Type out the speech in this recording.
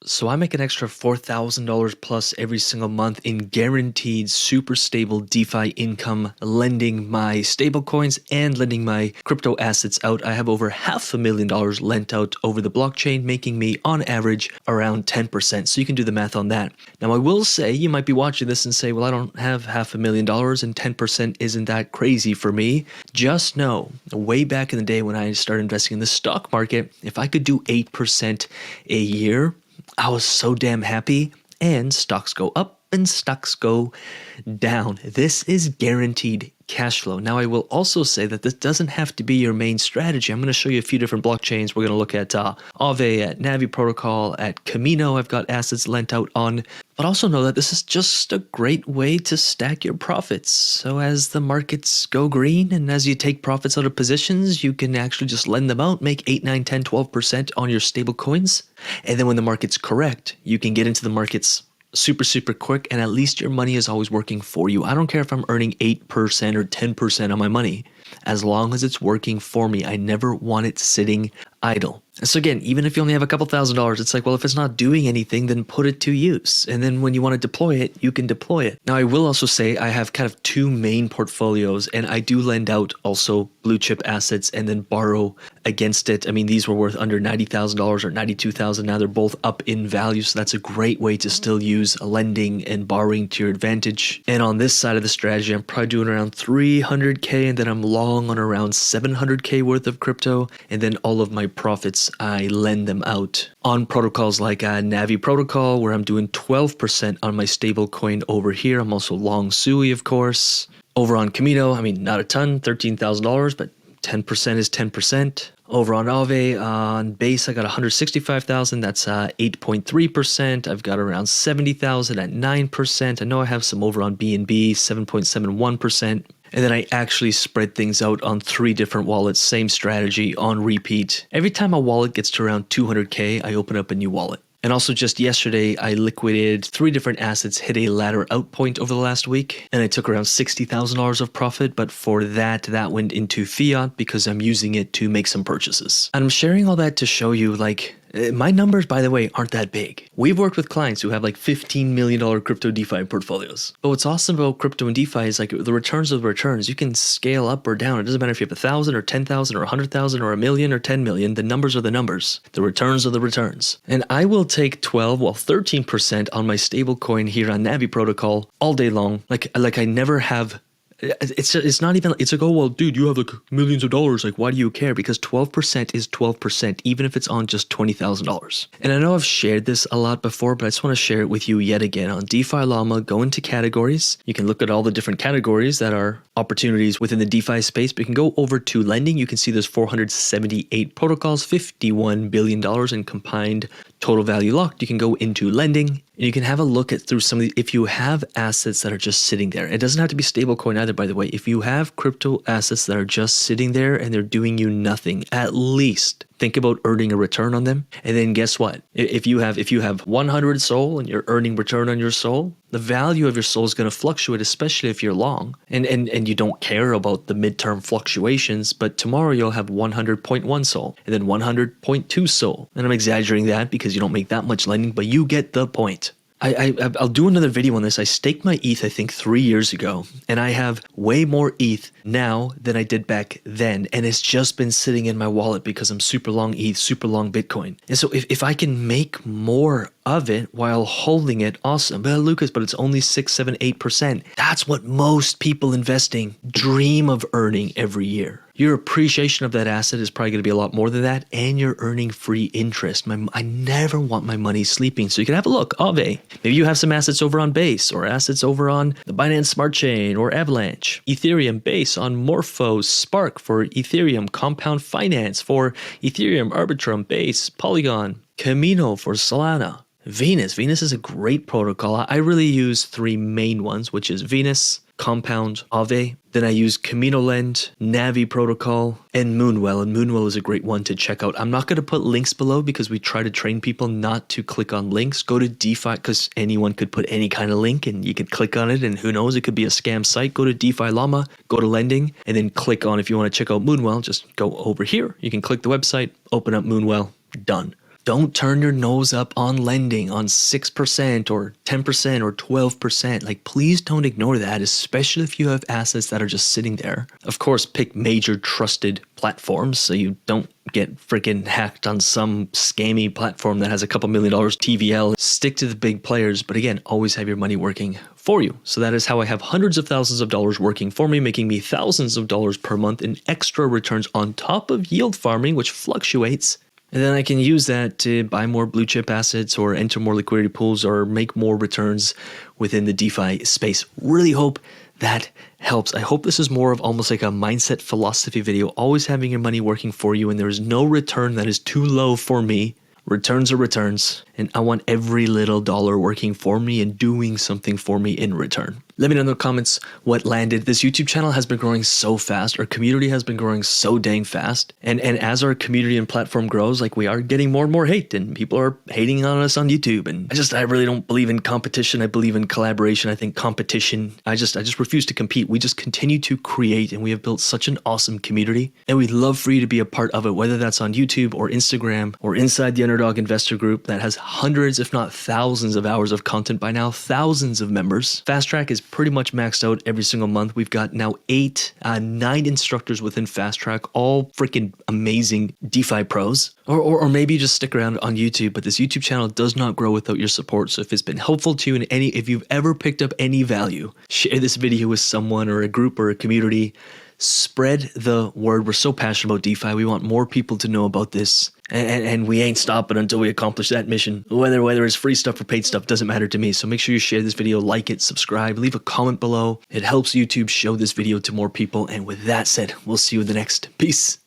So I make an extra $4,000 plus every single month in guaranteed super stable DeFi income, lending my stablecoins and lending my crypto assets out. I have over $500,000 lent out over the blockchain, making me on average around 10%. So you can do the math on that. Now I will say, you might be watching this and say, well, I don't have $500,000 and 10% isn't that crazy for me. Just know, way back in the day when I started investing in the stock market, if I could do 8% a year, I was so damn happy. And stocks go up and stocks go down. This is guaranteed cash flow. Now, I will also say that this doesn't have to be your main strategy. I'm going to show you a few different blockchains. We're going to look at Aave, at Navi Protocol, at Camino. I've got assets lent out on. But also know that this is just a great way to stack your profits. So as the markets go green and as you take profits out of positions, you can actually just lend them out, make 8, 9, 10, 12% on your stable coins. And then when the market's correct, you can get into the markets super quick, and at least your money is always working for you. I don't care if I'm earning 8% or 10% on my money. As long as it's working for me, I never want it sitting idle. So again, even if you only have a couple $1,000s, it's like, well, if it's not doing anything, then put it to use. And then when you want to deploy it, you can deploy it. Now, I will also say I have kind of two main portfolios, and I do lend out also blue chip assets and then borrow against it. I mean, these were worth under $90,000 or $92,000. Now they're both up in value. So that's a great way to still use lending and borrowing to your advantage. And on this side of the strategy, I'm probably doing around 300K, and then I'm long on around 700K worth of crypto. And then all of my profits, I lend them out on protocols like Navi Protocol, where I'm doing 12% on my stable coin over here. I'm also long Sui, of course. Over on Camino, I mean, not a ton, $13,000, but 10% is 10%. Over on Aave, on base, I got 165,000. That's 8.3%. I've got around 70,000 at 9%. I know I have some over on BNB, 7.71%. And then I actually spread things out on 3 different wallets, same strategy on repeat. Every time a wallet gets to around 200K, I open up a new wallet. And also just yesterday, I liquidated 3 different assets, hit a ladder out point over the last week, and I took around $60,000 of profit. But for that went into fiat because I'm using it to make some purchases. And I'm sharing all that to show you, like, my numbers, by the way, aren't that big. We've worked with clients who have like $15 million crypto DeFi portfolios. But what's awesome about crypto and DeFi is like the returns of the returns. You can scale up or down. It doesn't matter if you have 1,000 or 10,000 or 100,000 or a million or 10 million. The numbers are the numbers. The returns are the returns. And I will take 13% on my stable coin here on Navi Protocol all day long. Like I never have. It's not even, it's like, oh, well, dude, you have like millions of dollars. Like, why do you care? Because 12% is 12%, even if it's on just $20,000. And I know I've shared this a lot before, but I just want to share it with you yet again. On DeFi Llama, go into categories. You can look at all the different categories that are opportunities within the DeFi space, but you can go over to lending. You can see there's 478 protocols, $51 billion in combined total value locked. You can go into lending and you can have a look at through some of the, if you have assets that are just sitting there. It doesn't have to be stablecoin either, by the way. If you have crypto assets that are just sitting there and they're doing you nothing, at least think about earning a return on them. And then guess what? If you have 100 SOL and you're earning return on your SOL, the value of your SOL is going to fluctuate, especially if you're long and you don't care about the midterm fluctuations. But tomorrow you'll have 100.1 SOL and then 100.2 SOL. And I'm exaggerating that because you don't make that much lending, but you get the point. I'll do another video on this. I staked my ETH, I think 3 years ago, and I have way more ETH now than I did back then. And it's just been sitting in my wallet because I'm super long ETH, super long Bitcoin. And so if I can make more of it while holding it, awesome. But Lucas, but it's only 6, 7, 8%. That's what most people investing dream of earning every year. Your appreciation of that asset is probably going to be a lot more than that, and you're earning free interest. I never want my money sleeping. So you can have a look. Aave. Maybe you have some assets over on Base, or assets over on the Binance Smart Chain or Avalanche. Ethereum Base on Morpho, Spark for Ethereum, Compound Finance for Ethereum, Arbitrum, Base, Polygon, Camino for Solana. Venus. Venus is a great protocol. I really use 3 main ones, which is Venus, Compound, Aave. Then I use Camino Lend, Navi Protocol, and Moonwell. And Moonwell is a great one to check out. I'm not going to put links below because we try to train people not to click on links. Go to DeFi because anyone could put any kind of link and you could click on it and who knows, it could be a scam site. Go to DeFi Llama, go to lending, and then click on, if you want to check out Moonwell, just go over here. You can click the website, open up Moonwell, done. Don't turn your nose up on lending on 6% or 10% or 12%. Like, please don't ignore that, especially if you have assets that are just sitting there. Of course, pick major trusted platforms so you don't get freaking hacked on some scammy platform that has a couple $1 million TVL. Stick to the big players, but again, always have your money working for you. So that is how I have hundreds of thousands of dollars working for me, making me thousands of dollars per month in extra returns on top of yield farming, which fluctuates. And then I can use that to buy more blue chip assets or enter more liquidity pools or make more returns within the DeFi space. Really hope that helps. I hope this is more of almost like a mindset philosophy video, always having your money working for you, and there is no return that is too low for me. Returns are returns, and I want every little dollar working for me and doing something for me in return. Let me know in the comments what landed. This YouTube channel has been growing so fast. Our community has been growing so dang fast. And as our community and platform grows, like we are getting more and more hate and people are hating on us on YouTube. And I really don't believe in competition. I believe in collaboration. I think competition, I just refuse to compete. We just continue to create, and we have built such an awesome community. And we'd love for you to be a part of it, whether that's on YouTube or Instagram or inside the Underdog Investor Group that has hundreds, if not thousands of hours of content by now, thousands of members. Fast Track is pretty much maxed out every single month. We've got now 9 instructors within Fast Track, all freaking amazing DeFi pros. Or maybe just stick around on YouTube, but this YouTube channel does not grow without your support. So if it's been helpful to you if you've ever picked up any value, share this video with someone or a group or a community. Spread the word. We're so passionate about DeFi. We want more people to know about this. And we ain't stopping until we accomplish that mission. Whether it's free stuff or paid stuff doesn't matter to me. So make sure you share this video, like it, subscribe, leave a comment below. It helps YouTube show this video to more people. And with that said, we'll see you in the next. Peace.